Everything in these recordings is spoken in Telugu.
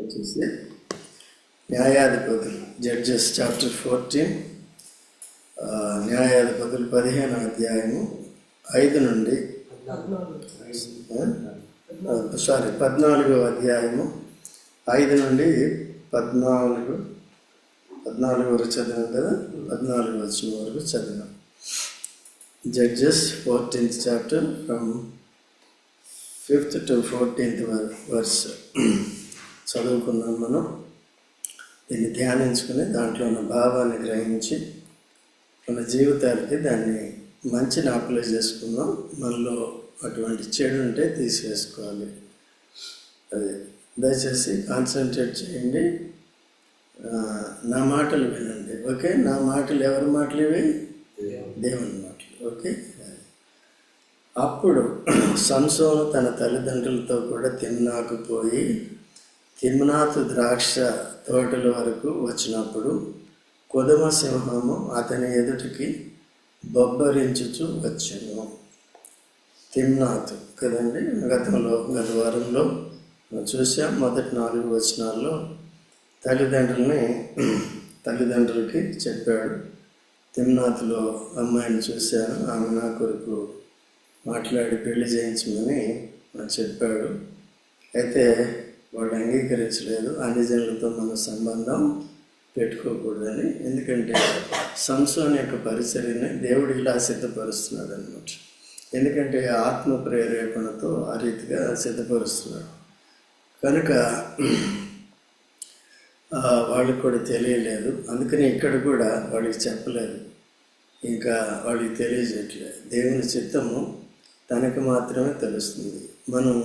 వచ్చేసి న్యాయాధిపతులు, జడ్జెస్ చాప్టర్ 14, న్యాయాధిపతులు 15వ అధ్యాయము 5 నుండి 14వ అధ్యాయము 5 నుండి 14 వరకు చదివాం కదా. 14 వచ్చిన వరకు చదివాం. Judges 14th chapter from 5th to 14th verse చదువుకున్నాం. మనం దీన్ని ధ్యానించుకుని దాంట్లో ఉన్న భావాన్ని గ్రహించి మన జీవితాలకి దాన్ని మంచిని అప్లై చేసుకుందాం. మనలో అటువంటి చెడు ఉంటే తీసివేసుకోవాలి. అది దయచేసి కాన్సన్ట్రేట్ చేయండి. నా మాటలు వినండి. ఓకే, నా మాటలు ఎవరి మాటలు ఇవి? దేవుని మాటలు. ఓకే. అప్పుడు సంసోను తన తల్లిదండ్రులతో కూడా తిమ్నాకు పోయి తిమ్నాతు ద్రాక్ష తోటల వరకు వచ్చినప్పుడు కొదమ సింహము అతని ఎదుటికి బొబ్బరించుచు వచ్చెను. తిమ్నాతు కదండి. గత వారంలో చూసాం. మొదటి 4 వచనాల్లో తల్లిదండ్రులకి చెప్పాడు, తిమ్నాతులో అమ్మాయిని చూశాను, ఆమె నా కొరకు మాట్లాడి పెళ్లి చేయించమని చెప్పాడు. అయితే వాళ్ళు అంగీకరించలేదు. అన్ని జనులతో మన సంబంధం పెట్టుకోకూడదని. ఎందుకంటే సంసోను యొక్క పరిచర్యని దేవుడు ఇలా సిద్ధపరుస్తున్నాడు అన్నమాట. ఎందుకంటే ఆత్మ ప్రేరేపణతో ఆ రీతిగా సిద్ధపరుస్తున్నాడు కనుక వాళ్ళకి కూడా తెలియలేదు. అందుకని ఇక్కడ కూడా వాళ్ళకి చెప్పలేదు, ఇంకా వాళ్ళకి తెలియజేయట్లేదు. దేవుని చిత్తము తనకు మాత్రమే తెలుస్తుంది. మనం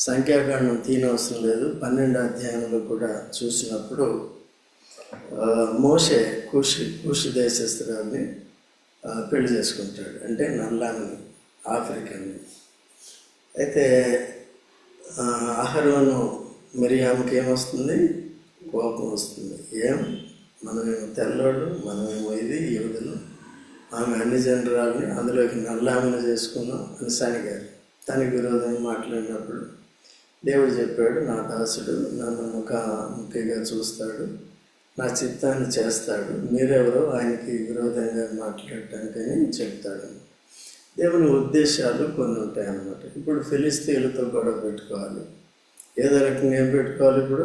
సంఖ్యాకాండం తీయనవసరం లేదు. 12వ అధ్యాయంలో కూడా చూసినప్పుడు మోషే కూషు దేశస్తురాన్ని పెళ్లి చేసుకుంటాడు. అంటే నల్లాన్ని, ఆఫ్రికన్ని. అయితే అహరోను మిరియాముకి ఏమొస్తుంది? కోపం వస్తుంది. మనమేమో తెల్లోడు, మనమేమో ఇది యూదులు, ఆమె అన్ని జనరాలని అందులోకి నల్లామని చేసుకున్నాం అని సనిగారు. తనకి విరోధంగా మాట్లాడినప్పుడు దేవుడు చెప్పాడు, నా దాసుడు నన్ను ముఖ్యంగా చూస్తాడు, నా చిత్తాన్ని చేస్తాడు, మీరెవరో ఆయనకి విరోధంగా మాట్లాడటానికని చెప్తాడు. దేవుని ఉద్దేశాలు కొన్ని ఉంటాయన్నమాట. ఇప్పుడు ఫిలిస్తీన్లతో గొడవ పెట్టుకోవాలి. ఏదో రకంగా ఏం పెట్టుకోవాలి? ఇప్పుడు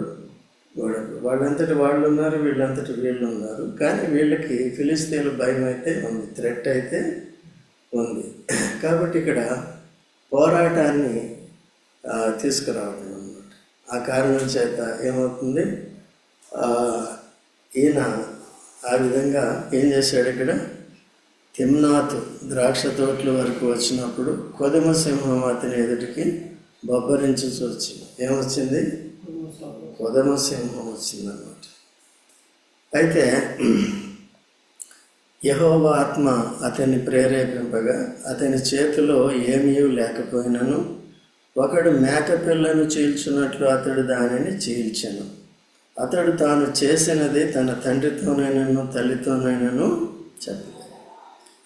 గొడవ. వాళ్ళంతటి వాళ్ళు ఉన్నారు, వీళ్ళంతటి వీళ్ళు ఉన్నారు. కానీ వీళ్ళకి ఫిలిస్తీన్ల భయం అయితే ఉంది, థ్రెట్ అయితే ఉంది. కాబట్టి ఇక్కడ పోరాటాన్ని తీసుకురావడం అన్నమాట. ఆ కారణం చేత ఏమవుతుంది? ఈయన ఆ విధంగా ఏం చేశాడు? ఇక్కడ తిమ్నాతు ద్రాక్ష తోటల వరకు వచ్చినప్పుడు కొదమ సింహం అతని ఎదుటికి బొబ్బరించి వచ్చింది. ఏమొచ్చింది? కొదమ సింహం వచ్చిందన్నమాట. అయితే యెహోవా ఆత్మ అతన్ని ప్రేరేపింపగా అతని చేతిలో ఏమీ లేకపోయినను ఒకడు మేకపిల్లను చీల్చున్నట్లు అతడు దానిని చీల్చెను. అతడు తాను చేసినది తన తండ్రితోనైనను తల్లితోనైనను చెప్పలేదు.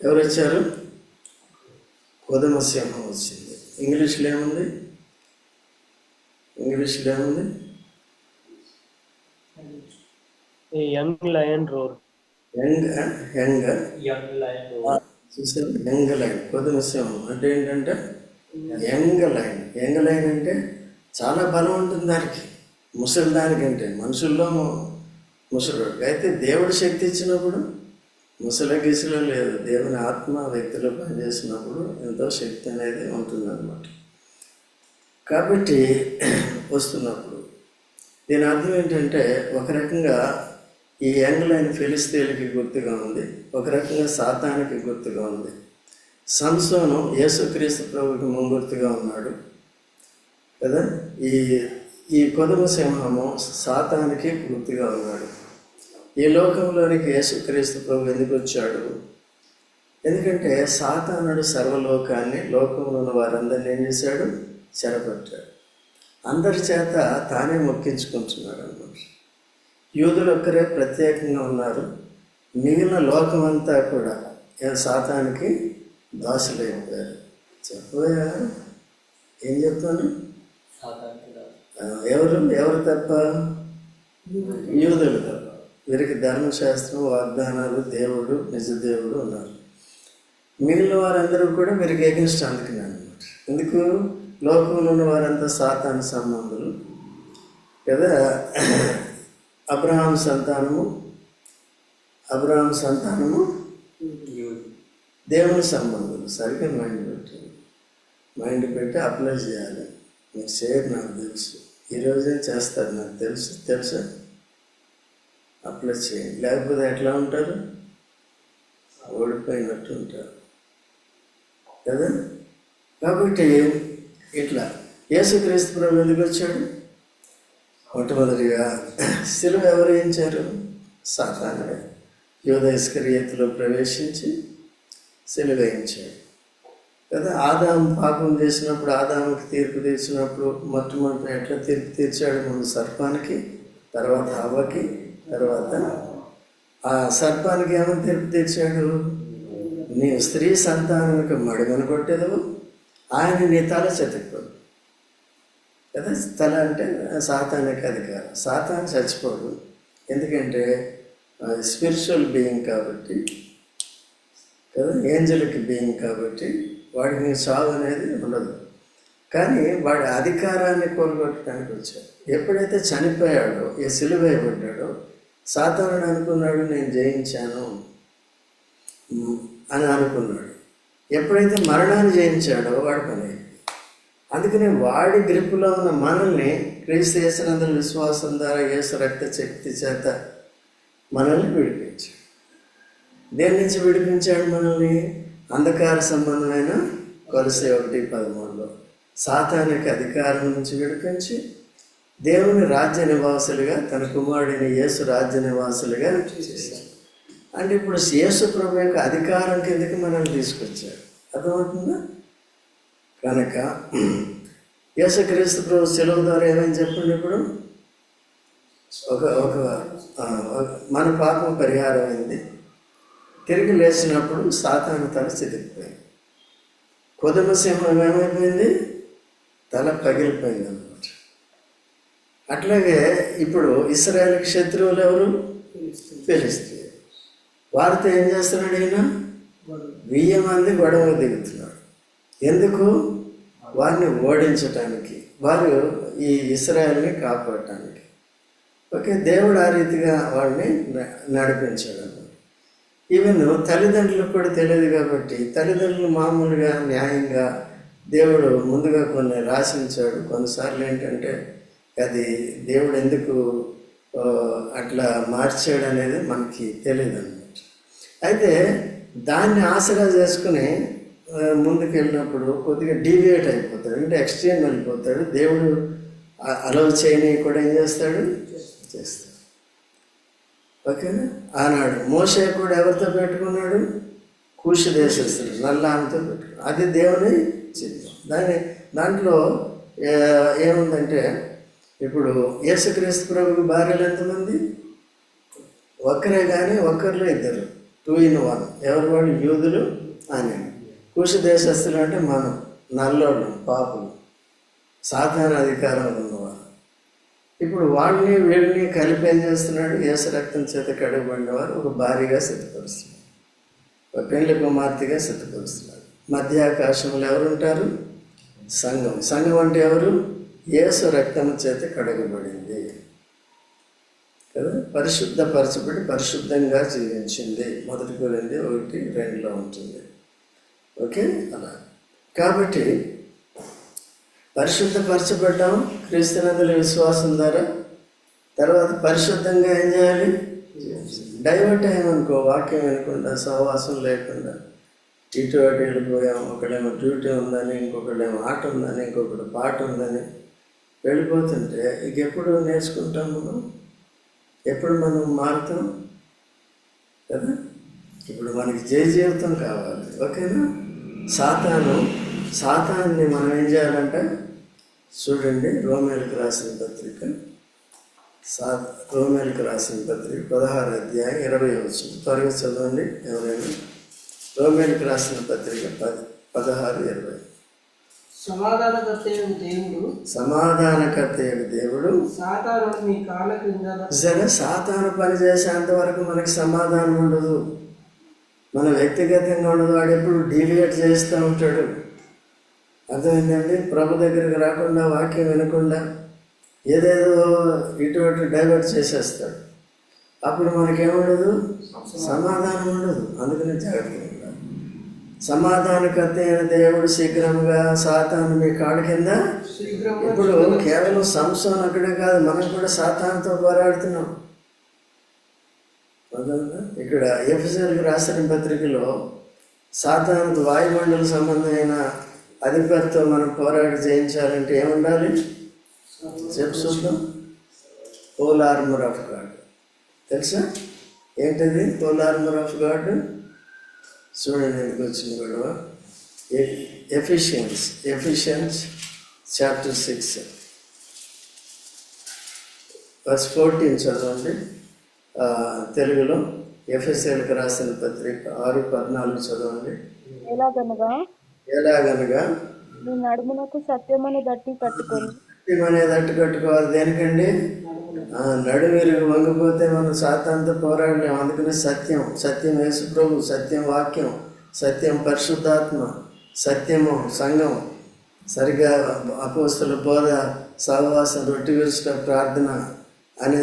ఎవరు వచ్చారు? కొదమ సింహం వచ్చింది. ఇంగ్లీష్లో ఏముంది? Young lion roar. చూసారు? Young line. కొదమ సింహం అంటే ఏంటంటే యంగ్ లైన్. యంగ్ లైన్ అంటే చాలా బలం ఉంటుంది దానికి, ముసలి దానికంటే. మనుషుల్లో ముసలివాడికి. అయితే దేవుడు శక్తి ఇచ్చినప్పుడు ముసలి గిసలో లేదు. దేవుని ఆత్మ వ్యక్తిలో పనిచేసినప్పుడు ఎంతో శక్తి అనేది ఉంటుందన్నమాట. కాబట్టి వస్తున్నప్పుడు దీని అర్థం ఏంటంటే, ఒక రకంగా ఈ యంగ్ లైన్ ఫిలిస్తీన్లకి గుర్తుగా ఉంది, ఒక రకంగా సాతానికి గుర్తుగా ఉంది. సంసోను యేసుక్రీస్తు ప్రభువుకి ముంగుర్తుగా ఉన్నాడు కదా. ఈ కొదమ సింహము సాతానికి గుర్తుగా ఉన్నాడు. ఈ లోకంలోనికి యేసుక్రీస్తు ప్రభు ఎందుకు వచ్చాడు? ఎందుకంటే సాతానుడు సర్వలోకాన్ని, లోకంలో ఉన్న వారందరినీ ఏం చేశాడు? చెరపట్టాడు. అందరి చేత తానే మొక్కించుకుంటున్నాడు అన్నమాట. యూదులు ఒక్కరే ప్రత్యేకంగా ఉన్నారు. మిగిలిన లోకం అంతా కూడా సాతానికి దాసులైపోయారు. చెప్పబోయా? ఏం చెప్తాను? ఎవరు తప్ప? యూదులు తప్ప. వీరికి ధర్మశాస్త్రం, వాగ్దానాలు, దేవుడు, నిజ దేవుడు ఉన్నారు. మిగిలిన వారందరూ కూడా వీరికి ఎగెన్స్ట్ అందుకని అన్నమాట. ఎందుకు? లోకంలో ఉన్న వారంతా సాతాను సంబంధులు కదా. అబ్రహాం సంతానము దేవుని సంబంధులు. సరిగ్గా మైండ్ పెట్టి అప్లై చేయాలి. మీరు చేయరు, నాకు తెలుసు. ఈరోజే చేస్తారు, నాకు తెలుసా. అప్లై చేయండి. లేకపోతే ఎట్లా ఉంటారు? ఓడిపోయినట్టు ఉంటారు కదా. కాబట్టి ఇట్లా యేసుక్రీస్తు ప్రభు ఎందుకు వచ్చాడు? మొట్టమొదటిగా సిలువ ఎవరు వేయించారు? సాతానుడే. యూదా ఇస్కరియోతులో ప్రవేశించి సిలువ వేయించాడు కదా. ఆదాము పాపం చేసినప్పుడు, ఆదాముకి తీర్పు తీర్చినప్పుడు మొట్టమొదటి ఎట్లా తీర్పు తీర్చాడు? ముందు సర్పానికి, తర్వాత హవ్వకి, తర్వాత ఆ సర్పానికి ఏమని తీర్పు తీర్చాడు? నీవు స్త్రీ సంతానానికి మడిమను కొట్టేదవు, ఆయన నీ తల చెతికిపోదు కదా. తల అంటే సాతానికి అధికారం. సాతాను చచ్చిపోడు, ఎందుకంటే స్పిరిచువల్ బీయింగ్ కాబట్టి కదా, ఏంజలిక్ బీయింగ్ కాబట్టి వాడికి చావు అనేది ఉండదు. కానీ వాడి అధికారాన్ని కోల్గొట్టడానికి వచ్చాడు. ఎప్పుడైతే చనిపోయాడో, సిలువ వేయబడ్డాడో, సాతానుడు అనుకున్నాడు నేను జయించాను అని అనుకున్నాడు. ఎప్పుడైతే మరణాన్ని జయించాడో వాడి పని. అందుకని వాడి గ్రిప్పులో ఉన్న మనల్ని క్రీస్తు యేసునందు విశ్వాసం ద్వారా యేసు రక్త శక్తి చేత మనల్ని విడిపించాడు. దేని నుంచి విడిపించాడు మనల్ని? అంధకార సంబంధమైన కొలసే 1:13 సాతానిక అధికారం నుంచి విడిపించి దేవుని రాజ్య నివాసులుగా, తన కుమారుడైన యేసు రాజ్య నివాసులుగా చేశాడు. అంటే ఇప్పుడు యేసు ప్రభు యొక్క అధికారం కిందకి మనల్ని తీసుకొచ్చాడు. అర్థమవుతుందా? కనుక యేసుక్రీస్తు ప్రభు సెలవు ద్వారా ఏమని చెప్పండి. ఇప్పుడు ఒక మన పాపం పరిహారం అయింది. తిరిగి లేచినప్పుడు సాతాను తల చితికిపోయింది. కొదమ సింహం ఏమైపోయింది? తల పగిలిపోయింది అన్నమాట. అట్లాగే ఇప్పుడు ఇశ్రాయేలుకి శత్రువులు ఎవరు? ఫిలిష్తీయులు. వారితో ఏం చేస్తున్నాడు ఈయన? 1000 మంది గొడవ దిగుతున్నాడు. ఎందుకు? వారిని ఓడించటానికి, వారు ఈ ఇశ్రాయేల్ని కాపాడటానికి. ఓకే, దేవుడు ఆ రీతిగా వాళ్ళని నడిపించాడు అన్నమాట. ఈవెన్ తల్లిదండ్రులకు కూడా తెలియదు కాబట్టి తల్లిదండ్రులు మామూలుగా న్యాయంగా దేవుడు ముందుగా కొన్ని రాసించాడు. కొన్నిసార్లు ఏంటంటే అది దేవుడు ఎందుకు అట్లా మార్చాడు అనేది మనకి తెలియదు అన్నమాట. అయితే దాన్ని ఆసరా చేసుకుని ముందుకు వెళ్ళినప్పుడు కొద్దిగా డీవియేట్ అయిపోతాడు, అంటే ఎక్స్ట్రీమ్ వెళ్ళిపోతాడు. దేవుడు అలౌ చేయని కూడా ఏం చేస్తాడు? చేస్తాడు. ఓకేనా? ఆనాడు మోషే కూడా ఎవరితో పెట్టుకున్నాడు? కూషు దేశస్తుడు, నల్లాంతో పెట్టుకున్నాడు. అది దేవుని చిత్తం. దాంట్లో ఏముందంటే ఇప్పుడు యేసుక్రీస్తు ప్రభువుకి భార్యలు ఎంతమంది? ఒక్కరే, కానీ ఒక్కరిలో 2, 2 in 1. ఎవరు వాళ్ళు? యూదులు అని. కూషు దేశస్తులు అంటే మనం, నల్లోళ్ళు, పాపులు, సాధారణ అధికారం ఉన్నవారు. ఇప్పుడు వాళ్ళని వీళ్ళని కలిపి ఏం చేస్తున్నాడు? యేసు రక్తం చేత కడగబడినవారు ఒక భారీగా సిద్ధపరుస్తున్నాడు, ఒక పెండ్లి కుమార్తెగా సిద్ధపరుస్తున్నాడు. మధ్య ఆకాశంలో ఎవరుంటారు? సంఘం. సంఘం అంటే ఎవరు? యేసు రక్తం చేత కడగబడింది కదా, పరిశుద్ధపరచబడి పరిశుద్ధంగా జీవించింది. 1 కొరింథీ 1:2 ఉంటుంది. ఓకే, అలా. కాబట్టి పరిశుద్ధపరచబడ్డాం క్రీస్తునందుల విశ్వాసం ద్వారా. తర్వాత పరిశుద్ధంగా ఏం చేయాలి? డైవర్ట్ అయ్యామనుకో, వాక్యం వినకుండా, సహవాసం లేకుండా ఇటు అటు వెళ్ళిపోయాం. ఒకడేమో డ్యూటీ ఉందని, ఇంకొకడేమో ఆట ఉందని, ఇంకొకటి పాట ఉందని వెళ్ళిపోతుంటే ఎప్పుడు నేర్చుకుంటాం మనం? ఎప్పుడు మనం మారుతాం కదా. ఇప్పుడు మనకి జీవితం కావాలి. ఓకేనా? సాతాన్ని మనం ఏం చేయాలంటే, చూడండి, రోమేలకు రాసిన పత్రిక 16 అధ్యాయం 20 త్వరగా చదవండి ఎవరైనా. రోమేలకు రాసిన పత్రిక 16:20. సమాధానకర్తయగు దేవుడు సమాధానకర్తయగు దేవుడు సాతానుడు మీ కాళ్ళ క్రింద సరే, సాతాను పని చేసేంత వరకు మనకి సమాధానం ఉండదు, మన వ్యక్తిగతంగా ఉండదు. వాడు ఎప్పుడు డీవియేట్ చేస్తూ ఉంటాడు. అర్థమైందండి? ప్రభు దగ్గరికి రాకుండా, వాక్యం వినకుండా ఏదేదో ఇటు డైవర్ట్ చేసేస్తాడు. అప్పుడు మనకేముండదు, సమాధానం ఉండదు. అందుకని జాగ్రత్తగా ఉండాలి. సమాధానకర్త అయిన దేవుడు శీఘ్రంగా సాతాను మీ కాళ్ళ కింద. ఇప్పుడు కేవలం సంసోన్ అక్కడే కాదు, మనం కూడా సాతానుతో పోరాడుతున్నాం. ఇక్కడ ఎఫెసీయులకు రాసిన పత్రికలో సాతానుకు వాయుమండల సంబంధమైన అధిపతితో మనం పోరాడి జయించాలంటే ఏముండాలి చెప్పు చూద్దాం. Whole armour of God. తెలుసా ఏంటిది హోల్ ఆర్మర్ ఆఫ్ గాడ్? చూడండి ఎందుకు వచ్చింది గొడవ. ఎఫిషియన్స్ చాప్టర్ 6 verse 14 చదవండి. తెలుగులో ఎఫెసీయులకు రాసిన పత్రిక 6:14 చదవండి. ఎలాగనగా మీ నడుమునకు సత్యమనే దట్టి కట్టుకొని. సత్యం అనే దట్టి కట్టుకోవాలి. దేనికండి? నడుమిరుగు వంగిపోతే మనం సాతానుతో పోరాడలేము. అందుకని సత్యం యేసు ప్రభు, సత్యం వాక్యం, సత్యం పరిశుద్ధాత్మ, సత్యము సంఘం, సరిగా అపోస్తల బోధ, సహవాసం, రొట్టె విరుచుట, ప్రార్థన అనే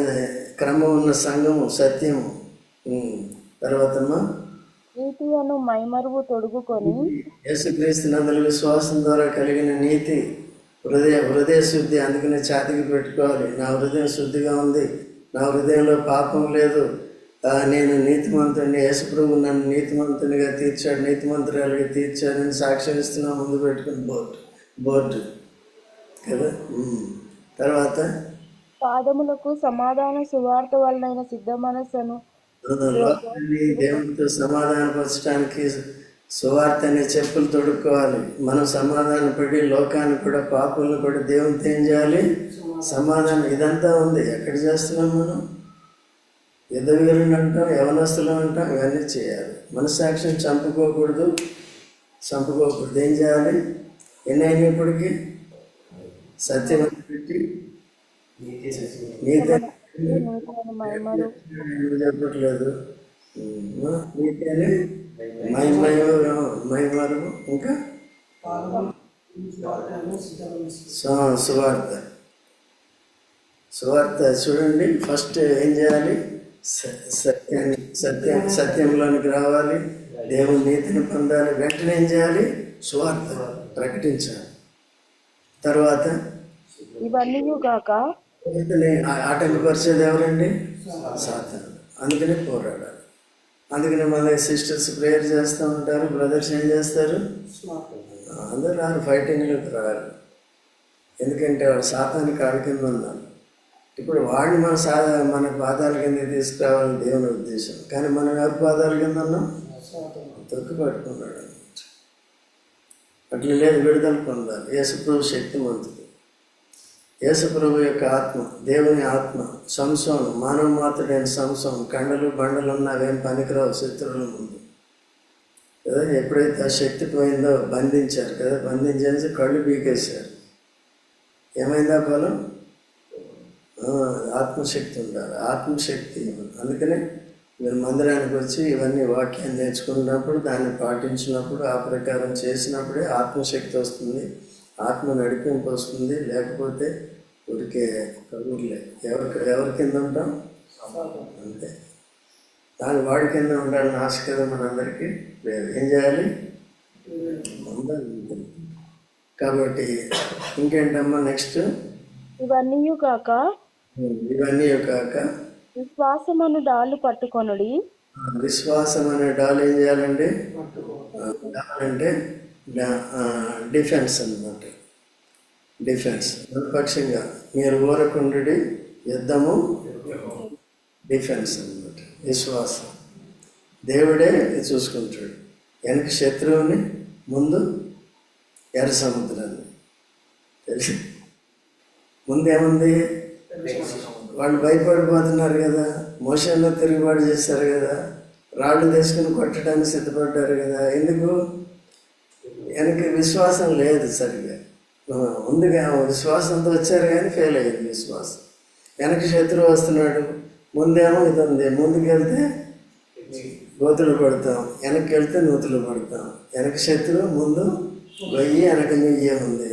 క్రమం ఉన్న సంఘము, సత్యము. తర్వాతమ్మా నీతి అను మైమరువు తొడుగుకొని. యేసుక్రీస్తు నందు విశ్వాసం ద్వారా కలిగిన నీతి, హృదయ శుద్ధి. అందుకనే ఛాతికి పెట్టుకోవాలి. నా హృదయం శుద్ధిగా ఉంది, నా హృదయంలో పాపం లేదు, నేను నీతిమంతుడిని, యేసుప్రభు నన్ను నీతిమంతునిగా తీర్చాడు, నీతిమంతురాలుగా తీర్చాడని సాక్ష్యం ఇస్తున్నా. ముందు పెట్టుకుని బోర్డు కదా. తర్వాత పాదములకు సమాధాన సువార్త వలన సిద్ధ మనస్సును. లోకాన్ని దేవునితో సమాధానపరచడానికి సువార్త అనే చెప్పులు తొడుక్కోవాలి. మనం సమాధానపడి లోకాన్ని కూడా, పాపులను కూడా దేవునితో ఏం చేయాలి? సమాధానం. ఇదంతా ఉంది. ఎక్కడ చేస్తున్నాం మనం? యుద్ధవీరుని అంటాం, యవనస్తులు అంటాం, ఇవన్నీ చేయాలి. మనస్సాక్షిని చంపుకోకూడదు. ఏం చేయాలి? ఎన్ని అయినప్పటికీ సత్యం పెట్టి నీతి చెప్పట్లేదు. నీతి అని మైమరు, ఇంకా సువార్త చూడండి. ఫస్ట్ ఏం చేయాలి? సత్యంలోనికి రావాలి, దేవుని నీతిని పొందాలి. వెంటనే ఏం చేయాలి? సువార్త ప్రకటించాలి. తర్వాత ఇవన్నీ కాక ఆటంకపరిచేది ఎవరండి? సాతాను. అందుకనే పోరాడాలి. అందుకనే మన సిస్టర్స్ ప్రేయర్ చేస్తూ ఉంటారు, బ్రదర్స్ ఏం చేస్తారు? అందరూ రారు, ఫైటింగ్లోకి రారు. ఎందుకంటే వాడు సాతాను కాడి కింద ఉన్నాడు. ఇప్పుడు వాడిని మన పాదాల కింద తీసుకురావాలని దేవుని ఉద్దేశం. కానీ మనం ఎవరి పాదాల కింద ఉన్నాం? తొక్కి పట్టుకున్నాడు అన్నమాట. అట్లా లేదు, విడుదల పొందాలి. యేసుప్రభు శక్తిమంతుడు. యేసుప్రభు యొక్క ఆత్మ, దేవుని ఆత్మ. సంసోను, మానవ మాత్రుడైన సంసోను, కండలు బండలు ఉన్న అవేం పనికిరావు శత్రువుల ముందు కదా. ఎప్పుడైతే ఆ శక్తి పోయిందో బంధించారు కదా, బంధించేసి కళ్ళు పీకేశారు. ఏమైందా ఫలం? ఆత్మశక్తి ఉండాలి. ఆత్మశక్తి. అందుకనే మీరు మందిరానికి వచ్చి ఇవన్నీ వాక్యాన్ని నేర్చుకున్నప్పుడు, దాన్ని పాటించినప్పుడు, ఆ ప్రకారం చేసినప్పుడే ఆత్మశక్తి వస్తుంది, ఆత్మ నడిపింపు వస్తుంది. లేకపోతే ఊరికే కబుర్లే. ఎవరి కింద ఉంటాం? అంతే. దాని వాడి కింద ఉండాలని ఆశ కదా మనందరికీ లేదు. ఏం చేయాలి? ఉండాలి. కాబట్టి ఇంకేంటమ్మా నెక్స్ట్? ఇవన్నీ కాక విశ్వాసం అనే డాలు పట్టుకొనుడి. విశ్వాసం అనే డాలు ఏం చేయాలండి? అంటే డిఫెన్స్ అన్నమాట. డిఫెన్స్ నిరపక్షంగా మీరు ఊరకుండి యుద్ధము, డిఫెన్స్ అన్నమాట. విశ్వాసం. దేవుడే చూసుకుంటాడు. వెనక శత్రువుని, ముందు ఎర్ర సముద్రాన్ని. తెలిసి ముందేముంది? వాళ్ళు భయపడిపోతున్నారు కదా, మోషంలో తిరుగుబాటు చేశారు కదా, రాళ్ళు తీసుకుని కొట్టడానికి సిద్ధపడ్డారు కదా. ఎందుకు? వెనక విశ్వాసం లేదు సరిగా. ముందుగా విశ్వాసంతో వచ్చారు కానీ ఫెయిల్ అయ్యింది విశ్వాసం. వెనక శత్రువు వస్తున్నాడు, ముందేమో ఇది ఉంది, ముందుకు వెళ్తే గోతులు పడతాం, వెనక్కి వెళ్తే నూతులు పడతాం. వెనక శత్రువు, ముందు గొయ్యి, వెనక నుయ్యే ఉంది.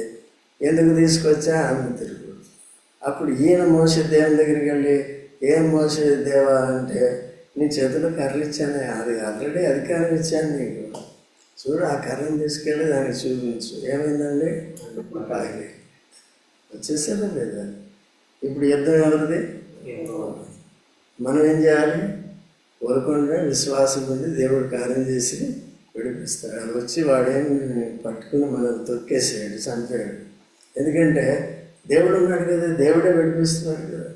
ఎందుకు తీసుకొచ్చా అని తిరుగు. అప్పుడు ఈయన మోసే దేవుని దగ్గరికి వెళ్ళి, ఏం మోసే దేవా అంటే, నీ చేతిలో కర్ర ఇచ్చాను, అది ఆల్రెడీ అధికారం ఇచ్చాను నీకు, చూడు ఆ కర్రను తీసుకెళ్ళి దానికి చూపించు. ఏమైందండి? కాయలే వచ్చేసారా లేదా? ఇప్పుడు యుద్ధం ఎవరిది? మనం ఏం చేయాలి? కోరుకుంటే విశ్వాసం ఉంది, దేవుడు కార్యం చేసి విడిపిస్తాడు. అది వచ్చి వాడేమి పట్టుకుని మనం తొక్కేసాడు, చంపాడు. ఎందుకంటే దేవుడు ఉన్నాడు కదా, దేవుడే విడిపిస్తున్నాడు కదా.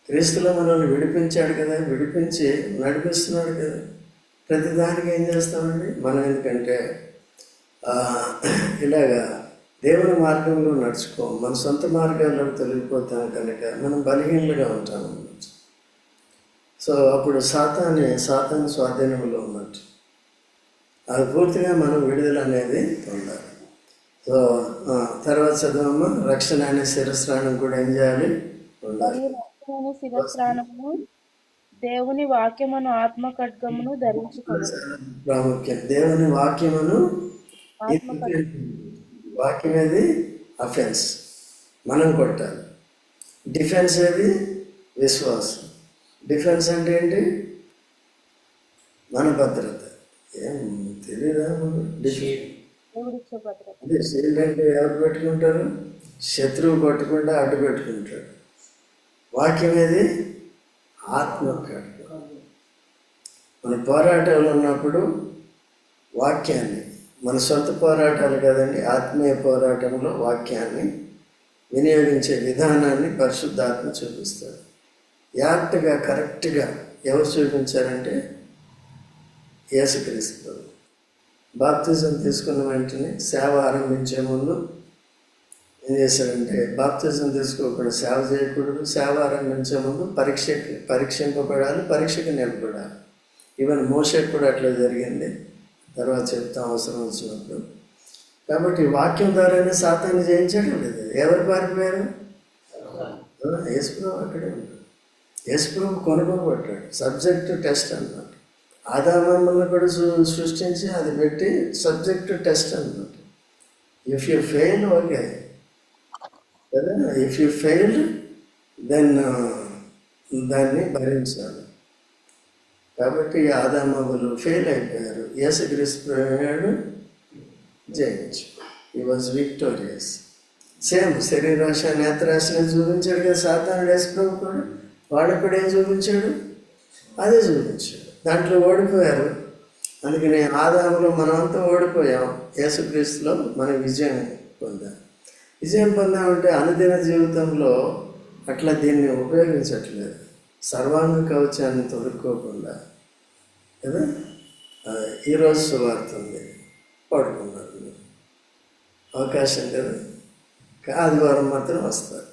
క్రీస్తులో మనల్ని విడిపించాడు కదా, విడిపించి నడిపిస్తున్నాడు కదా. ప్రతిదానికి ఏం చేస్తామండి మనం? ఎందుకంటే ఇలాగా దేవుని మార్గంలో నడుచుకోం, మన సొంత మార్గాల్లో తొలగిపోతాం కనుక మనం బలహీనంగా ఉంటాం అన్నమాట. సో అప్పుడు సాతాను స్వాధీనంలో ఉన్నట్టు. అది పూర్తిగా మనం విడుదల అనేది పొందాలి. సో తర్వాత చదవమ్మా, రక్షణ అనే శిరస్నానం కూడా ఏం చేయాలి? ఉండాలి. శిరస్నానము దేవుని వాక్యమును ఆత్మ ఖడ్గమును ధరించుకోవాలి. ప్రాముఖ్యం దేవుని వాక్యమును. వాక్యం ఏది? అఫెన్స్, మనం కొట్టాలి. డిఫెన్స్ ఏది? విశ్వాసం. డిఫెన్స్ అంటే ఏంటి? మన భద్రత. ఏం తెలియదా? షీల్డ్ అంటే ఎవరు పెట్టుకుంటారు? శత్రువు కొట్టకుండా అడ్డు పెట్టుకుంటాడు. వాక్యం ఏది? ఆత్మ ఖడ్గం. మన పోరాటాలు ఉన్నప్పుడు వాక్యాన్ని, మన సొంత పోరాటాలు కదండి, ఆత్మీయ పోరాటంలో వాక్యాన్ని వినియోగించే విధానాన్ని పరిశుద్ధాత్మ చూపిస్తాడు. యాక్ట్గా కరెక్ట్గా ఎవరు చూపించారంటే యేసుక్రీస్తు. బాప్తిజం తీసుకున్న వెంటనే సేవ ఆరంభించే ముందు ఏం చేశారంటే, బాప్తిజం తీసుకోకుండా సేవ చేయకూడదు, సేవ ఆరంభించే ముందు పరీక్షింపబడాలి, పరీక్షకు నిలబడాలి. ఈవెన్ మోషేకు కూడా అట్లా జరిగింది, తర్వాత చెప్తాం అవసరం వచ్చినప్పుడు. కాబట్టి వాక్యం ద్వారానే సాతాన్ని జయించడం లేదు. ఎవరు పారిపోయారు? యేసుప్రభు అక్కడే ఉన్నాడు. యేసుప్రభు కొనుక్కోబడ్డాడు. సబ్జెక్ట్ టెస్ట్ అన్నమాట. ఆదామమ్మల్ని కూడా సృష్టించి అది పెట్టి సబ్జెక్ట్ టెస్ట్ అన్నమాట. ఇఫ్ యూ ఫెయిల్ ఓకే కదా, ఇఫ్ యూ ఫెయిల్ దెన్ దాన్ని భరించాలి. కాబట్టి ఆదామవ్వలు ఫెయిల్ అయిపోయారు. యేసుక్రీస్తు జయించు. He was victorious. సేమ్ శరీరాశ నేత్రాశని చూపించాడు కదా సాతానుడు. యేసుప్రభు కూడా వాళ్ళకు కూడా ఏం చూపించాడు? అదే చూపించాడు. దాంట్లో ఓడిపోయారు. అందుకని ఆదాములో మనమంతా ఓడిపోయాం, యేసుక్రీస్తులో మనం విజయం పొందాం. విజయం పొందామంటే అనుదిన జీవితంలో అట్లా దీన్ని ఉపయోగించట్లేదు. సర్వాంగ కవచాన్ని తొడుక్కోకుండా కదా. ఈరోజు సువార్త ఉంది, పడుకున్నారు, అవకాశం కదా. ఆదివారం మాత్రం వస్తారు,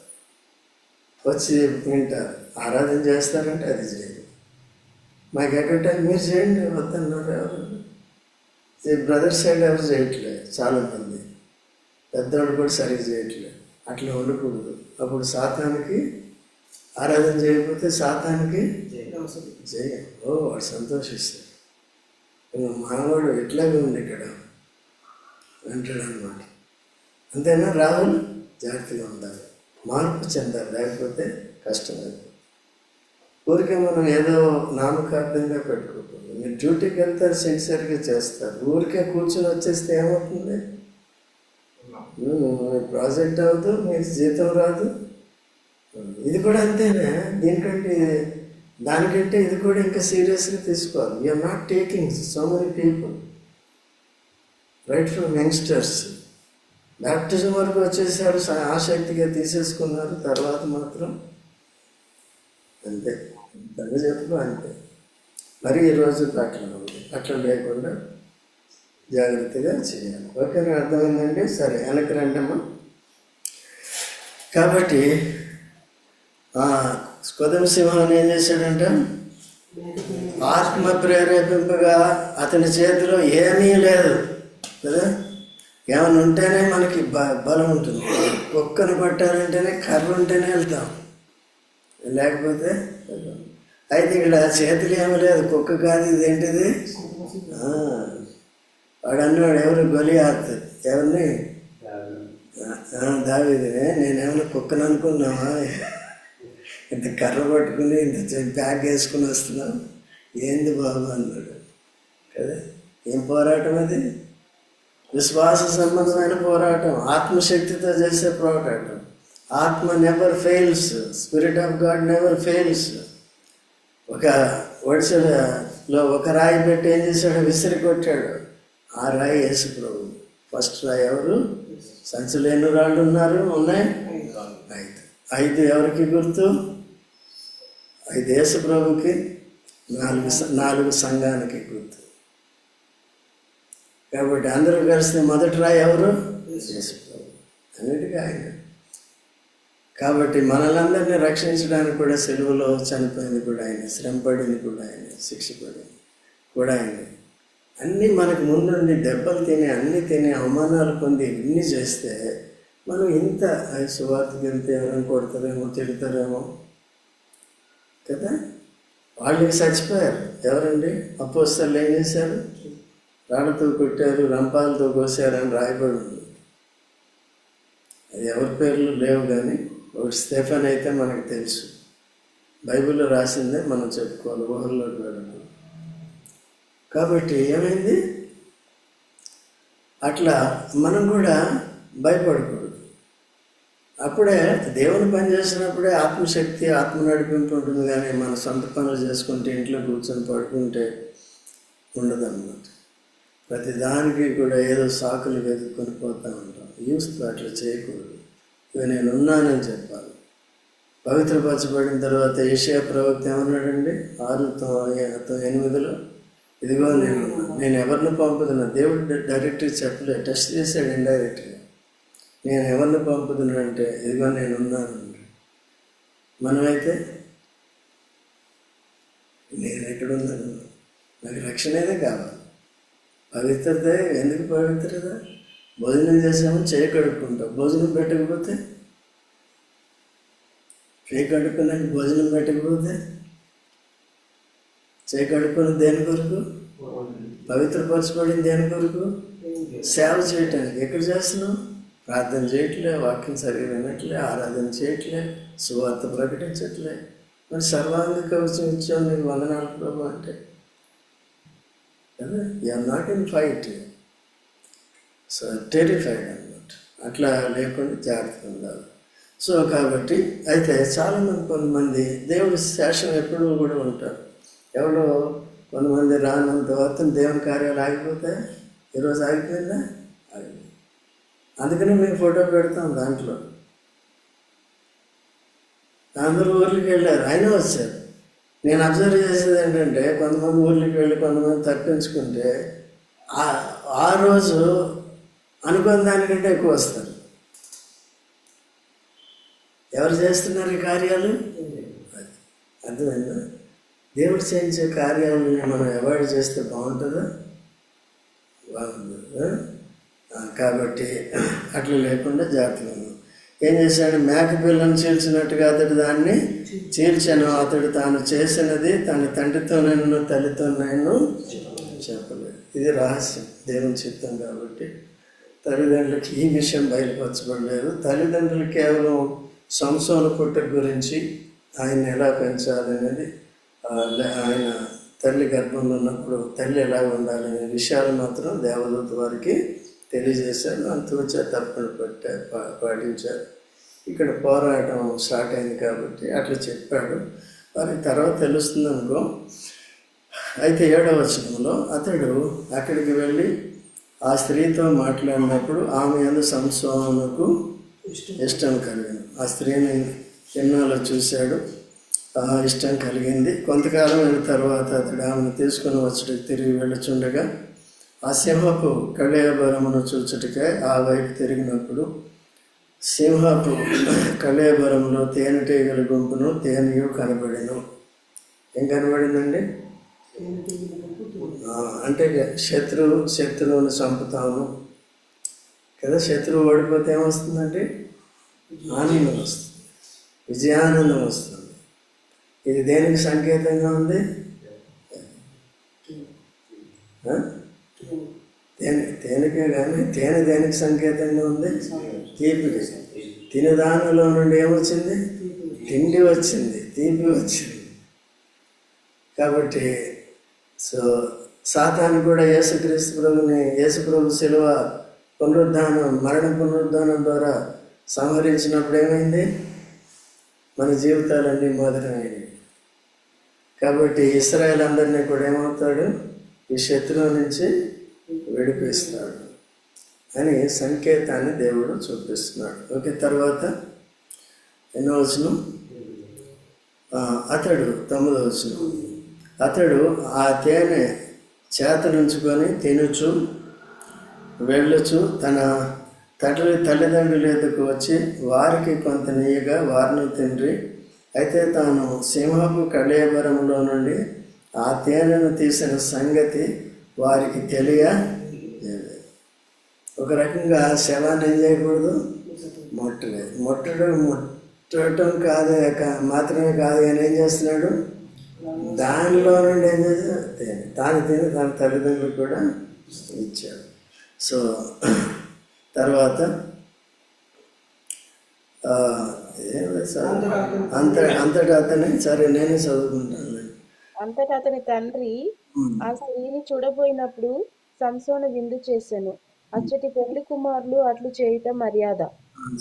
వచ్చి వింటారు, ఆరాధన చేస్తారంటే అది చేయరు. మాకు ఎక్కడ టైం, మీరు చేయండి వద్దన్నారు ఎవరు. బ్రదర్ సైడ్ ఎవరు చేయట్లేదు, చాలామంది పెద్దవాళ్ళు కూడా సరిగ్గా చేయట్లేదు. అట్లా ఉండకూడదు. అప్పుడు సాతానికి ఆరాధన చేయకపోతే సాతానికి చేయ. వాడు సంతోషిస్తాడు. మానవాడు ఎట్లాగే ఉంది ఇక్కడ అంటాడు అనమాట. అంతేనా? రాహుల్ జాగ్రత్తగా ఉండాలి, మార్పు చెందాలి, లేకపోతే కష్టం అయిపోతుంది. ఊరికే మనం ఏదో నామకార్థంగా పెట్టుకోకూడదు. మీరు డ్యూటీకి వెళ్తారు, సిన్సియర్గా చేస్తారు. ఊరికే కూర్చొని వచ్చేస్తే ఏమవుతుంది? ప్రాజెక్ట్ అవ్వదు, మీకు జీతం రాదు. ఇది కూడా అంతేనే. దానికంటే ఇది కూడా ఇంకా సీరియస్గా తీసుకోవాలి. We're not taking so many people right from youngsters. Baptism వరకు వచ్చేసారు, ఆసక్తిగా తీసేసుకున్నారు. తర్వాత మాత్రం అంతే, తగ్గ చెప్పుకో అంతే. మరి ఈరోజు అట్లా ఉంది. అట్లా లేకుండా జాగ్రత్తగా చేయాలి. ఓకేనా? అర్థమైందండి? సరే, వెనక్కి రండమ్మా. కాబట్టి కొదమ సింహం ఏం చేశాడంట? ఆత్మ ప్రేరేపింపగా అతని చేతిలో ఏమీ లేదు కదా. ఏమైనా ఉంటేనే మనకి బలం ఉంటుంది. కుక్కను పట్టాలంటేనే కర్ర ఉంటేనే వెళ్తాం, లేకపోతే. అయితే ఇక్కడ చేతులు ఏమీ లేదు, కుక్క కాదు, ఇదేంటిది? వాడు అన్నాడు, ఎవరు? గొలియాత్. ఎవరిని? దావీదునే. నేనేమన్నా కుక్కను అనుకున్నావా? ఇంత కర్ర పట్టుకుని ఇంత ప్యాక్ వేసుకుని వస్తున్నావు, ఏంది బాబు అన్నాడు కదా. ఏం పోరాటం అది? విశ్వాస సంబంధమైన పోరాటం, ఆత్మశక్తితో చేసే పోరాటం. ఆత్మ never fails, spirit of God never fails. ఒక ఒడిసెలో ఒక రాయి పెట్టి ఏం చేశాడు? విసిరి కొట్టాడు. ఆ రాయి యేసు ప్రభు. ఫస్ట్ రాయి ఎవరు? సంచులు ఎన్ని రాళ్ళు ఉన్నాయి? 5. ఎవరికి గుర్తు? 5 యేసు ప్రభుకి, 4 సంఘానికి గుర్తు. కాబట్టి అందరూ కలిసి మొదటి రాయి ఎవరు? యేసు ప్రభు. అన్నిటికీ ఆయన. కాబట్టి మనలందరినీ రక్షించడానికి కూడా సెలువులో చనిపోయింది కూడా ఆయన, శ్రమపడింది కూడా ఆయన, శిక్ష పడింది కూడా ఆయన. అన్నీ మనకు ముందుండి దెబ్బలు తిని, అన్నీ తిని, అవమానాలు పొంది ఇన్ని చేస్తే మనం ఇంత సువార్తకి వెళ్తే ఎవరైనా కొడతారేమో, తిడతారేమో కదా. వాళ్ళకి చచ్చిపోయారు. ఎవరండి? అపోస్తలులు ఏం చేశారు? రాళ్ళతో కొట్టారు, రంపాలతో కోసారు అని రాయబడి ఉంది. అది ఎవరి పేర్లు లేవు, కానీ ఒకటి స్టెఫెన్ అయితే మనకు తెలుసు. బైబిల్లో రాసిందే మనం చెప్పుకోవాలి, ఊహల్లోకి వెళ్ళడం. కాబట్టి ఏమైంది? అట్లా మనం కూడా భయపడకూడదు. అప్పుడే దేవుని పని చేసినప్పుడే ఆత్మశక్తి, ఆత్మ నడిపింపు ఉంటుంది. కానీ మన సొంత పనులు చేసుకుంటే, ఇంట్లో కూర్చొని పడుకుంటే ఉండదన్నమాట. ప్రతి దానికి కూడా ఏదో సాకులు వెతుక్కొని పోతూ ఉంటాం. యూస్తూ అట్లా చేయకూడదు. ఇవి నేను ఉన్నానని చెప్పాలి. పవిత్రపరచబడిన తర్వాత యెషయా ప్రవక్త ఏమన్నాడండి? 6:8 ఇదిగో నేను ఎవరిని పంపుతున్నా. దేవుడు డైరెక్ట్గా చెప్పలేదు, టెస్ట్ చేశాడు ఇండైరెక్ట్గా. నేను ఎవరిని పంపుతున్నా అంటే ఇదిగో నేను ఉన్నాను. మనమైతే నేను ఎక్కడున్నాను? నాకు రక్షణేదే కావాలి, పవిత్రత. ఎందుకు పవిత్రత? భోజనం చేసాము, చేయి కడుక్కుంటాం. భోజనం పెట్టకపోతే, చేయి కడుక్కున్నాక భోజనం పెట్టకపోతే, చేయి కడుక్కుని దేని కొరకు? పవిత్రపరచబడింది దేని కొరకు? సేవ చేయటానికి. ఎక్కడ చేస్తున్నాం? ప్రార్థన చేయట్లే, వాక్యం సరిగ్గా వినట్లే, ఆరాధన చేయట్లే, సువార్త ప్రకటించట్లే. మరి సర్వాంగ కవచం ఇచ్చావు, నీకు వందనాలు ప్రభు అంటే కదా. You're not in fight, so terrified అన్నమాట. అట్లా లేకుండా జాగ్రత్తగా ఉండాలి. సో కాబట్టి అయితే చాలామంది, కొంతమంది దేవుడి శాసనం ఎప్పుడూ కూడా ఉంటారు. ఎవరో కొంతమంది రానంత వరకు దేవుని కార్యాలు ఆగిపోతాయి. ఈరోజు ఆగిపోయిందా? ఆగిపోయింది. అందుకనే మేము ఫోటో పెడతాం. దాంట్లో అందరూ ఊర్లకి వెళ్ళారు, అయినా వచ్చారు. నేను అబ్జర్వ్ చేసేది ఏంటంటే, కొంతమంది ఊర్లకి వెళ్ళి కొంతమంది తప్పించుకుంటే ఆ రోజు అనుకున్న దానికంటే ఎక్కువ వస్తారు. ఎవరు చేస్తున్నారు ఈ కార్యాలు? అర్థమైందా? దేవుడు చేయించే కార్యాలను మనం అవాయిడ్ చేస్తే బాగుంటుందా? బాగుంటుందా? కాబట్టి అట్లా లేకుండా జాగ్రత్తగా ఉన్నాం. ఏం చేశాడు? మేక పిల్లను చీల్చినట్టుగా అతడు దాన్ని చీల్చాను. అతడు తాను చేసినది తన తండ్రితో నేను, తల్లితో నేను చెప్పలేదు. ఇది రహస్యం, దేవుని చిత్తం. కాబట్టి తల్లిదండ్రులకి ఈ విషయం బయలుపరచబడలేదు. తల్లిదండ్రులు కేవలం సంసోను పుట్టుక గురించి, ఆయన ఎలా పెంచాలనేది, ఆయన తల్లి గర్భంలో ఉన్నప్పుడు తల్లి ఎలా ఉండాలనే విషయాలు మాత్రం దేవదూత వారికి తెలియజేశారు. అంతవచ్చే తప్పని పాటించారు. ఇక్కడ పోరాటం స్టార్ట్ అయింది కాబట్టి అట్లా చెప్పాడు. వారికి తర్వాత తెలుస్తుంది అనుకో. అయితే 7వ వచనంలో అతడు అక్కడికి వెళ్ళి ఆ స్త్రీతో మాట్లాడినప్పుడు ఆమె యందు సంసోనుకు ఇష్టం కలిగింది. ఆ స్త్రీని ఎన్నాళ్ళు చూశాడు, ఇష్టం కలిగింది. కొంతకాలం అయిన తర్వాత అతడు ఆమెను తీసుకుని వచ్చుటకు తిరిగి వెళ్ళుచుండగా ఆ సింహపు కళేబరమును చూచుటకై ఆ వైపు తిరిగినప్పుడు సింహపు కళేబరంలో తేనెటీగల గుంపును తేనెయు కనబడెను. ఏం కనబడిందండి? అంటే శత్రువుని చంపుతాను, కదా. శత్రువు ఓడిపోతే ఏమొస్తుందంటే ఆనందం వస్తుంది, విజయానందం వస్తుంది. ఇది దేనికి సంకేతంగా ఉంది? తేనెకే కానీ తేనె దేనికి సంకేతంగా ఉంది? తీపికి. తినదానిలో నుండి ఏమొచ్చింది? తిండి వచ్చింది, తీపి వచ్చింది. కాబట్టి సాతాను కూడా యేసు ప్రభు శిలువ పునరుద్ధానం, మరణ పునరుద్ధానం ద్వారా సంహరించినప్పుడు ఏమైంది? మన జీవితాలన్నీ మధురమైనవి. కాబట్టి ఇశ్రాయేల్ అందరినీ కూడా ఏమవుతాడు? ఈ శత్రువు నుంచి విడిపిస్తాడు అని సంకేతాన్ని దేవుడు చూపిస్తున్నాడు. ఓకే, తర్వాత ఎన్నో వచనం? అతడు 9వ వచనం. అతడు ఆ తేనె చేతనుంచుకొని తినుచు వెళ్ళుచు తన తల్లిదండ్రుల ఎదుకు వచ్చి వారికి కొంత నెయ్యగా వారిని తిండ్రి. అయితే తాను సింహపు కళేబరంలో నుండి ఆ తేనెను తీసిన సంగతి వారికి తెలియలేదు. ఒక రకంగా శవాన్ని ఏం చేయకూడదు? ముట్టలేదు. ముట్టడం కాదు మాత్రమే కాదు, ఆయన ఏం చేస్తున్నాడు? దానిలో నుండి ఏం చేస్తాడు? తాను తిని తన తల్లిదండ్రులు కూడా ఇచ్చాడు. సో తర్వాత అంతటా అతని, సరే నేనే చదువుకుంటాను. అంతటా అతని తండ్రి ఆ స్త్రీని చూడబోయినప్పుడు సంసోను విందు చేసెను. అచ్చటి పెళ్లి కుమారులు అట్లు చేయటం మర్యాద.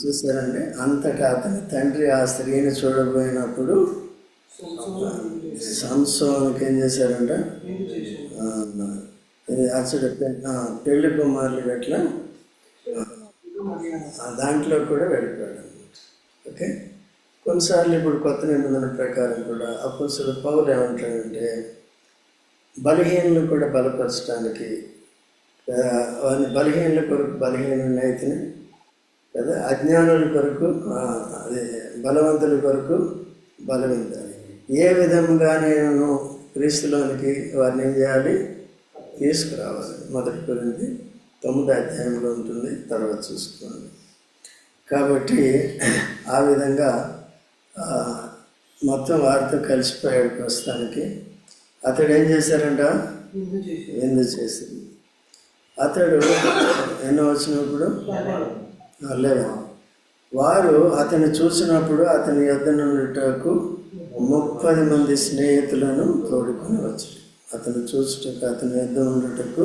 చూసారండి, అంతటా అతని తండ్రి ఆ స్త్రీని చూడబోయినప్పుడు సంసోనుకి ఏం చేశారంట? అచ్చటి పెళ్లి కుమారులు గట్ల దాంట్లో కూడా వెళ్ళిపోయాడు అనమాట. ఓకే, కొన్నిసార్లు ఇప్పుడు కొత్త నిబంధన ప్రకారం కూడా అపోస్తలుడు పౌలు ఏమంటాడంటే బలహీనులు కూడా బలపరచడానికి, బలహీనుల కొరకు బలహీనులైతేనే కదా, అజ్ఞానుల కొరకు అదే బలవంతుల కొరకు బలవంతాలి. ఏ విధంగా నేను క్రీస్తులోనికి వారిని ఏం చేయాలి? తీసుకురావాలి. 1 కొరింథీ 9వ అధ్యాయంలో ఉంటుంది, తర్వాత చూసుకోండి. కాబట్టి ఆ విధంగా మొత్తం వారితో కలిసిపోయాడు. ప్రస్తుతానికి అతడు ఏం చేశారంట? విందు చేసింది. అతడు ఎన్నో వచ్చినప్పుడు 11. వారు అతన్ని చూసినప్పుడు అతని యొద్ద నుండుటకు 30 మంది స్నేహితులను తోడుకొని వచ్చారు. అతను చూసుటకు అతని యొద్ద ఉండుటకు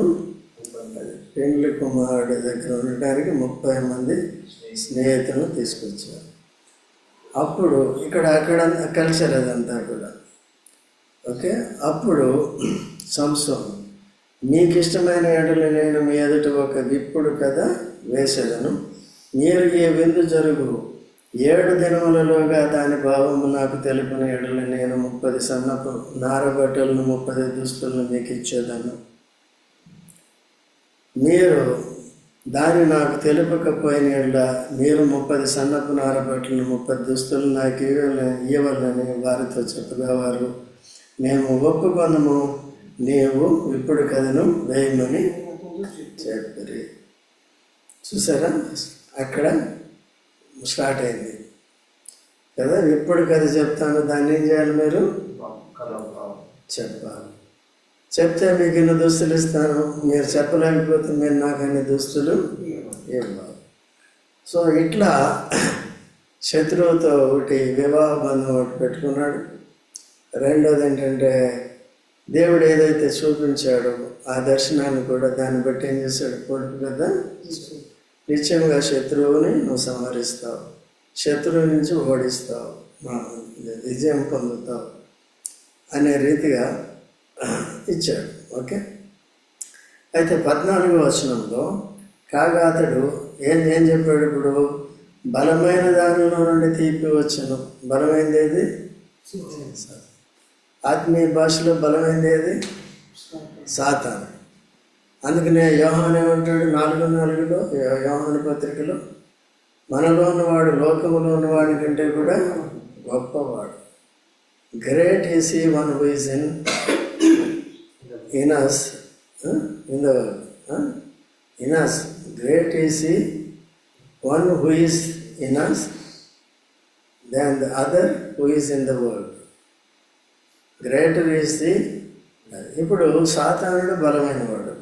పెండ్లి కుమారుడి దగ్గర ఉండటానికి 30 మంది స్నేహితులను తీసుకొచ్చారు. అప్పుడు అక్కడ కల్చర్ అదంతా కూడా. ఓకే, అప్పుడు సంసోను, మీకు ఇష్టమైన ఎడలు నేను మీ ఎదుట ఒక విప్పుడు కథ వేసేదను. మీరు ఈ విందు జరుగు 7 దినములలోగా దాని భావము నాకు తెలిపిన ఎడలు నేను 30 సన్నపు నారబట్టలను 30 దుస్తులను మీకు ఇచ్చేదను. మీరు దాన్ని నాకు తెలుపకపోయిన ఎడల మీరు 30 సన్నపు నారబట్టలను 30 దుస్తులు నాకు ఇవ్వాలని వారితో చెప్పగా వారు, మేము ఒప్పుకొనము, నీవు ఇప్పుడు కథను వేయమని చెప్పారు. చూసారా, అక్కడ స్టార్ట్ అయింది కదా. ఇప్పుడు కథ చెప్తాను, దాన్ని ఏం చేయాలి? మీరు చెప్పాలి. చెప్తే మీకు ఎన్ని దుస్తులు ఇస్తాను, మీరు చెప్పలేకపోతే మీరు నాకు అన్ని దుస్తులు ఇవ్వాలి. సో ఇట్లా శత్రువుతో ఒకటి వివాహ బంధం ఒకటి పెట్టుకున్నాడు. రెండోది ఏంటంటే దేవుడు ఏదైతే చూపించాడో ఆ దర్శనాన్ని కూడా దాన్ని బట్టి ఏం చేశాడు? కొడుకు కదా, నిశ్చయంగా శత్రువుని నువ్వు సంహరిస్తావు, శత్రువు నుంచి ఓడిస్తావు, విజయం పొందుతావు అనే రీతిగా ఇచ్చాడు. ఓకే, అయితే 14వ వచనంలో కాగా అతడు ఏం చెప్పాడు? ఇప్పుడు బలమైన దానిలో నుండి తీపి వచ్చాను. బలమైనది ఏది? ఆత్మీయ భాషలో బలమైనది ఏది? సాతాను. అందుకనే యోహాను ఏమంటాడు? 4:4 యోహాను పత్రికలో, మనలో ఉన్నవాడు లోకములో ఉన్నవాడి కంటే కూడా గొప్పవాడు. Great is he one who is in us, in the world. In us, great is he one who is in us than the other who is in the world. Greater is the ఇప్పుడు సాతానుడు బలమైనవాడు,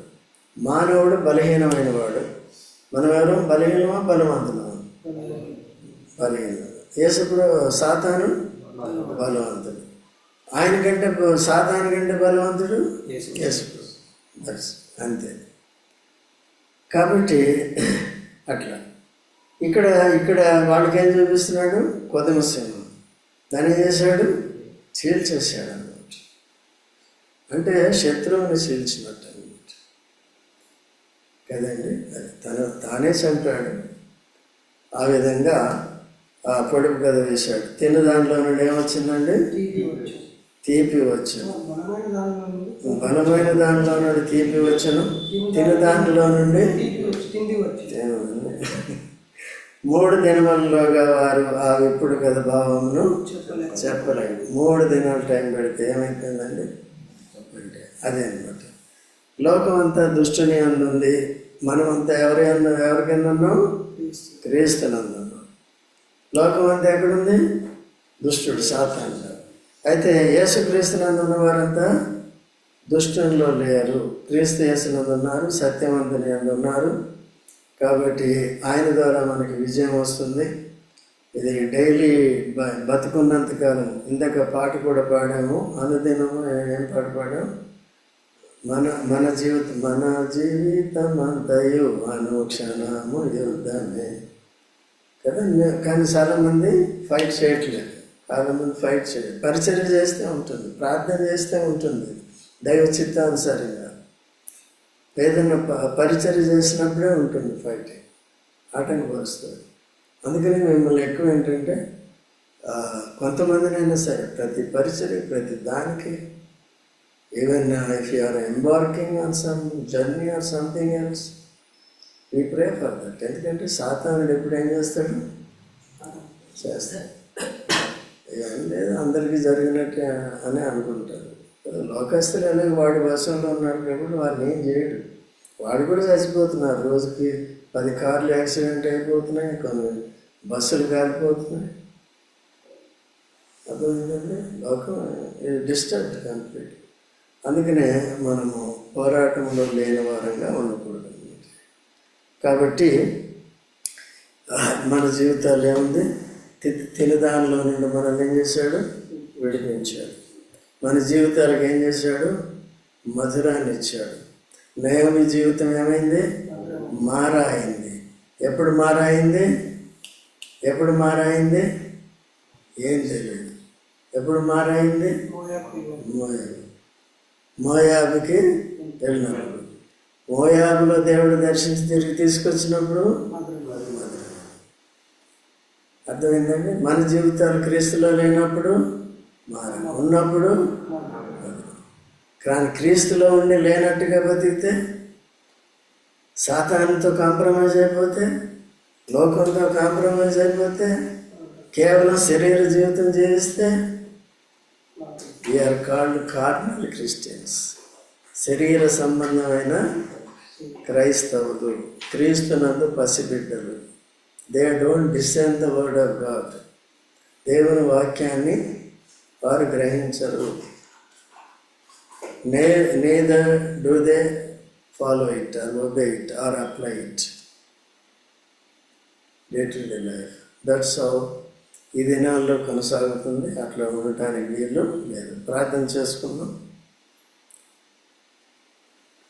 మానవుడు బలహీనమైన వాడు. మనం ఎవరు బలహీనమా బలవంతులమా? బలహీనం. యేసుప్రభు సాతాను బలవంతుడు. ఆయన కంటే సాతాను కంటే బలవంతుడు యేసుప్రభు. అంతే. కాబట్టి అట్లా ఇక్కడ ఇక్కడ వాళ్ళకి ఏం చూపిస్తున్నాడు? కొదమ సింహం. దాన్ని ఏం చేశాడు? చీల్చేసాడు అన్నమాట. అంటే శత్రువుని చీల్చినట్టు అన్నమాట కదండి. అది తానే చంపాడు. ఆ విధంగా ఆ పొడుపు కథ వేశాడు. తిన్న దాంట్లో నుండి ఏమొచ్చిందండి? తీపి వచ్చాను. బలమైన దానిలో నుండి తీపి వచ్చాను, తిన్న దాంట్లో నుండి 3 దినములలోగా వారు ఆ విప్పుడు కథ భావమును చెప్పలేదు. 3 దినాలు టైం పెడితే ఏమైపోయిందండి? అదే అనమాట. లోకం అంతా దుష్టుని అందుంది, మనమంతా ఎవరికైనా ఉన్నాం? క్రీస్తునందున్నాం. లోకం అంతా ఎక్కడుంది? దుష్టుడు, సాతాను. అయితే యేసుక్రీస్తునందు ఉన్న వారంతా దుష్టునిలో లేరు, క్రీస్తు యేసునందు ఉన్నారు, సత్యవంతుని యందు ఉన్నారు. కాబట్టి ఆయన ద్వారా మనకి విజయం వస్తుంది. ఇది డైలీ బతుకున్నంతకాలం. ఇందాక పాట కూడా పాడాము, అనుదినము. ఏం పాట పాడాము? మన జీవితం అంతయు అనుక్షణము యుద్ధమే కదా. కానీ చాలామంది ఫైట్ చేయట్లేదు. చాలామంది ఫైట్ చేయలేదు. పరిచర్య చేస్తే ఉంటుంది, ప్రార్థన చేస్తే ఉంటుంది, దైవ చిత్తానుసారంగా. ఏదైనా పరిచర్య చేసినప్పుడే ఉంటుంది ఫైటింగ్, ఆటంకపరుస్తుంది. అందుకని మిమ్మల్ని ఎక్కువ ఏంటంటే కొంతమందినైనా సరే ప్రతి పరిచర్య, ప్రతి దానికి, even if you are embarking on some journey or something else, we pray for that. ఎందుకంటే సాతానుడు ఎప్పుడు ఏం చేస్తాడు? చేస్తాడు. ఏం లేదు, అందరికీ జరిగినట్టు అని అనుకుంటారు. లోకస్తులు అలాగే వాడి వశంలో ఉన్నాడు కాబట్టి వాడిని ఏం చేయడు. వాడు కూడా చచ్చిపోతున్నారు. రోజుకి 10 కార్లు యాక్సిడెంట్ అయిపోతున్నాయి, కొన్ని బస్సులు కాలిపోతున్నాయి. అర్థమైందండి. లోకం డిస్టర్బ్డ్ కంప్లీట్. అందుకనే మనము పోరాటంలో లేని వారంగా ఉండకూడదు. కాబట్టి మన జీవితాలు ఏముంది? తినదానిలో నుండి మనల్ని ఏం చేశాడు? విడిపించాడు. మన జీవితాలకు ఏం చేశాడు? మధురాన్ని ఇచ్చాడు. నయోమి జీవితం ఏమైంది? మారా అయింది. ఎప్పుడు మారా అయింది? ఎప్పుడు మారా అయింది? ఏం తెలియదు. ఎప్పుడు మారా అయింది? మోయాబుకి వెళ్ళినప్పుడు. మోయాబులో దేవుడు దర్శించి తిరిగి తీసుకొచ్చినప్పుడు అర్థమైందండి. మన జీవితాలు క్రీస్తులో లేనప్పుడు మారా, ఉన్నప్పుడు. కానీ క్రీస్తులో ఉండి లేనట్టుగా బతికితే, సాతానుతో కాంప్రమైజ్ అయిపోతే, లోకంతో కాంప్రమైజ్ అయిపోతే, కేవలం శరీర జీవితం జీవిస్తే వీఆర్ కాల్డ్ కార్నల్ క్రిస్టియన్స్. శరీర సంబంధమైన క్రైస్తవులు, క్రీస్తునందు పసిబిడ్డలు. They don't descend the word of God. దేవుని వాక్యాన్ని వారు గ్రహించరు. neither do they follow it or obey it or apply it day-to-day life. That's how ఈ దినాల్లో కొనసాగుతుంది. అట్లా ఉండటానికి వీలు లేదు. ప్రార్థన చేసుకుందాం.